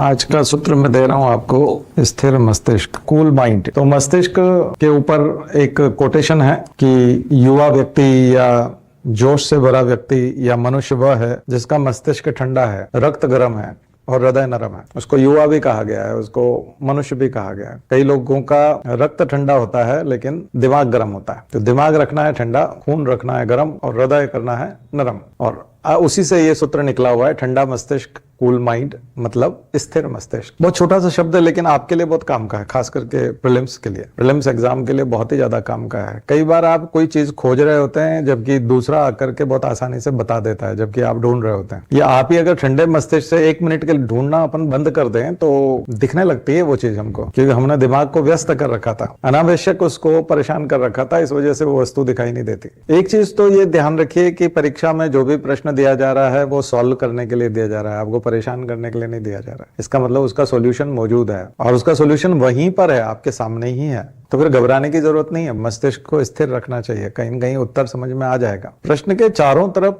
आज का सूत्र मैं दे रहा हूं आपको, स्थिर मस्तिष्क, कूल माइंड। तो मस्तिष्क के ऊपर एक कोटेशन है कि युवा व्यक्ति या जोश से भरा व्यक्ति या मनुष्य वह है जिसका मस्तिष्क ठंडा है, रक्त गर्म है और हृदय नरम है। उसको युवा भी कहा गया है, उसको मनुष्य भी कहा गया है। कई लोगों का रक्त ठंडा होता है लेकिन दिमाग गर्म होता है। तो दिमाग रखना है ठंडा, खून रखना है गर्म और हृदय करना है नरम। और उसी से ये सूत्र निकला हुआ है, ठंडा मस्तिष्क कूल माइंड, मतलब स्थिर मस्तिष्क। बहुत छोटा सा शब्द है लेकिन आपके लिए बहुत काम का है, खास करके प्रीलिम्स के लिए, प्रीलिम्स एग्जाम के लिए बहुत ही ज्यादा काम का है। कई बार आप कोई चीज खोज रहे होते हैं जबकि दूसरा आकर के बहुत आसानी से बता देता है, जबकि आप ढूंढ रहे होते हैं। या आप ही अगर ठंडे मस्तिष्क से 1 मिनट के लिए ढूंढना अपन बंद कर दें तो दिखने लगती है वो चीज हमको, क्योंकि हमने दिमाग को व्यस्त कर रखा था, अनावश्यक उसको परेशान कर रखा था, इस वजह से वो वस्तु दिखाई नहीं देती। एक चीज तो ये ध्यान रखिए कि परीक्षा में जो भी प्रश्न दिया जा रहा है वो सॉल्व करने के लिए दिया जा रहा है, आपको परेशान करने के लिए नहीं दिया जा रहा है। इसका मतलब उसका सॉल्यूशन मौजूद है और उसका सॉल्यूशन वहीं पर है, आपके सामने ही है। तो फिर घबराने की जरूरत नहीं है, मस्तिष्क को स्थिर रखना चाहिए, कहीं न कहीं उत्तर समझ में आ जाएगा। प्रश्न के चारों तरफ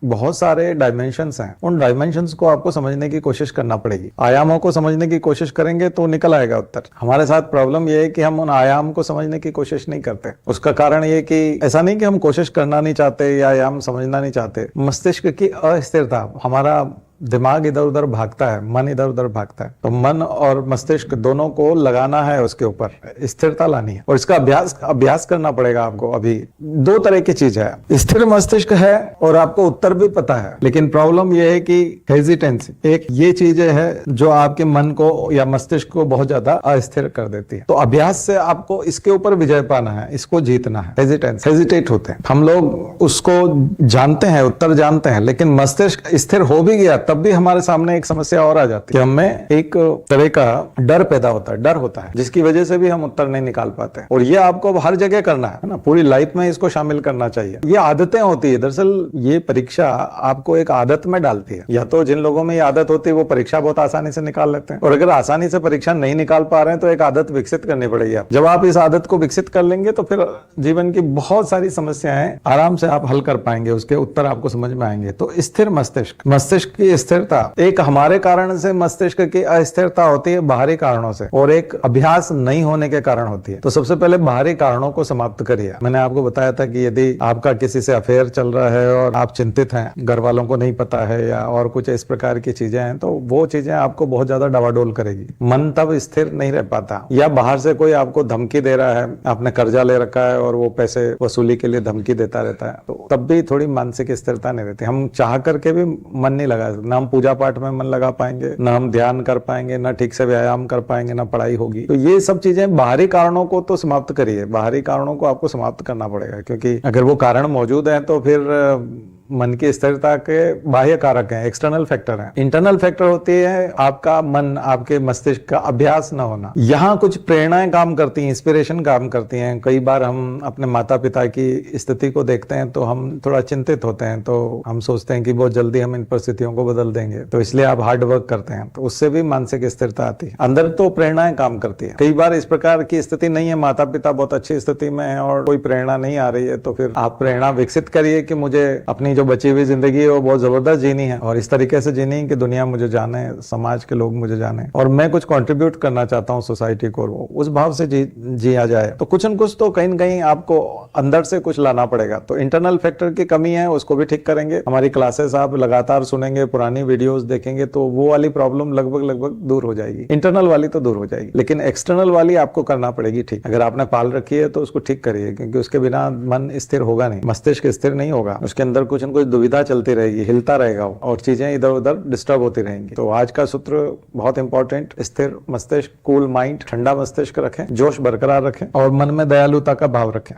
बहुत सारे डायमेंशंस हैं, उन डायमेंशंस को आपको समझने की कोशिश करना पड़ेगी। आयामों को समझने की कोशिश करेंगे तो निकल आएगा उत्तर। हमारे साथ प्रॉब्लम यह है कि हम उन आयाम को समझने की कोशिश नहीं करते। उसका कारण ये कि ऐसा नहीं कि हम कोशिश करना नहीं चाहते या आयाम समझना नहीं चाहते, मस्तिष्क की अस्थिरता, हमारा दिमाग इधर उधर भागता है, मन इधर उधर भागता है, तो मन और मस्तिष्क दोनों को लगाना है, उसके ऊपर स्थिरता लानी है और इसका अभ्यास करना पड़ेगा आपको। अभी 2 तरह की चीज है, स्थिर मस्तिष्क है और आपको उत्तर भी पता है, लेकिन प्रॉब्लम यह है कि हेजिटेंसी, एक ये चीजें है जो आपके मन को या मस्तिष्क को बहुत ज्यादा अस्थिर कर देती है। तो अभ्यास से आपको इसके ऊपर विजय पाना है, इसको जीतना है। हेजिटेट होते हैं हम लोग, उसको जानते हैं, उत्तर जानते हैं, लेकिन मस्तिष्क स्थिर हो भी गया तब भी हमारे सामने एक समस्या और आ जाती है, हमें एक तरह का डर पैदा होता है, डर होता है, जिसकी वजह से भी हम उत्तर नहीं निकाल पाते। और ये आपको हर जगह करना है ना, पूरी लाइफ में इसको शामिल करना चाहिए। ये आदतें होती है, दरअसल ये परीक्षा आपको एक आदत में डालती है। या तो जिन लोगों में ये आदत होती है वो परीक्षा बहुत आसानी से निकाल लेते हैं, और अगर आसानी से परीक्षा नहीं निकाल पा रहे हैं तो एक आदत विकसित करनी पड़ेगी। आप जब आप इस आदत को विकसित कर लेंगे तो फिर जीवन की बहुत सारी समस्याएं आराम से आप हल कर पाएंगे, उसके उत्तर आपको समझ में आएंगे। तो स्थिर मस्तिष्क, मस्तिष्क की स्थिरता, एक हमारे कारण से मस्तिष्क की अस्थिरता होती है बाहरी कारणों से, और एक अभ्यास नहीं होने के कारण होती है। तो सबसे पहले बाहरी कारणों को समाप्त करिए। मैंने आपको बताया था कि यदि आपका किसी से अफेयर चल रहा है और आप चिंतित हैं, घर वालों को नहीं पता है या और कुछ इस प्रकार की चीजें हैं, तो वो चीजें आपको बहुत ज्यादा डवाडोल करेगी, मन तब स्थिर नहीं रह पाता। या बाहर से कोई आपको धमकी दे रहा है, आपने कर्जा ले रखा है और वो पैसे वसूली के लिए धमकी देता रहता है, तो तब भी थोड़ी मानसिक स्थिरता नहीं रहती। हम चाह करके भी मन नहीं लगा, ना हम पूजा पाठ में मन लगा पाएंगे, ना हम ध्यान कर पाएंगे, ना ठीक से व्यायाम कर पाएंगे, ना पढ़ाई होगी। तो ये सब चीजें, बाहरी कारणों को तो समाप्त करिए, बाहरी कारणों को आपको समाप्त करना पड़ेगा, क्योंकि अगर वो कारण मौजूद है तो फिर मन की स्थिरता के बाह्य कारक हैं, एक्सटर्नल फैक्टर हैं। इंटरनल फैक्टर होती है आपका मन, आपके मस्तिष्क का अभ्यास न होना। यहाँ कुछ प्रेरणाएं काम करती हैं, इंस्पिरेशन काम करती हैं। कई बार हम अपने माता पिता की स्थिति को देखते हैं तो हम थोड़ा चिंतित होते हैं, तो हम सोचते हैं कि बहुत जल्दी हम इन परिस्थितियों को बदल देंगे, तो इसलिए आप हार्ड वर्क करते हैं, तो उससे भी मानसिक स्थिरता आती है। अंदर तो प्रेरणाएं काम करती है। कई बार इस प्रकार की स्थिति नहीं है, माता पिता बहुत अच्छी स्थिति में है और कोई प्रेरणा नहीं आ रही है, तो फिर आप प्रेरणा विकसित करिए कि मुझे अपनी जो बची हुई जिंदगी है वो बहुत जबरदस्त जीनी है, और इस तरीके से जीनी है कि दुनिया मुझे जाने, समाज के लोग मुझे जाने, और मैं कुछ कंट्रीब्यूट करना चाहता हूँ सोसाइटी को, उस भाव से जिया जाए। तो कुछ न कुछ तो कहीं न कहीं आपको अंदर से कुछ लाना पड़ेगा। तो इंटरनल फैक्टर की कमी है, उसको भी ठीक करेंगे। हमारी क्लासेस आप लगातार सुनेंगे, पुरानी वीडियोस देखेंगे, तो वो वाली प्रॉब्लम लगभग दूर हो जाएगी। इंटरनल वाली तो दूर हो जाएगी, लेकिन एक्सटर्नल वाली आपको करना पड़ेगी ठीक। अगर आपने पाल रखी है तो उसको ठीक करिए, क्योंकि उसके बिना मन स्थिर होगा नहीं, मस्तिष्क स्थिर नहीं होगा, उसके अंदर कुछ न कुछ दुविधा चलती रहेगी, हिलता रहेगा और चीजें इधर उधर डिस्टर्ब होती रहेंगी। तो आज का सूत्र बहुत इंपॉर्टेंट, स्थिर मस्तिष्क, कूल माइंड, ठंडा मस्तिष्क रखें, जोश बरकरार रखें और मन में दयालुता का भाव रखें।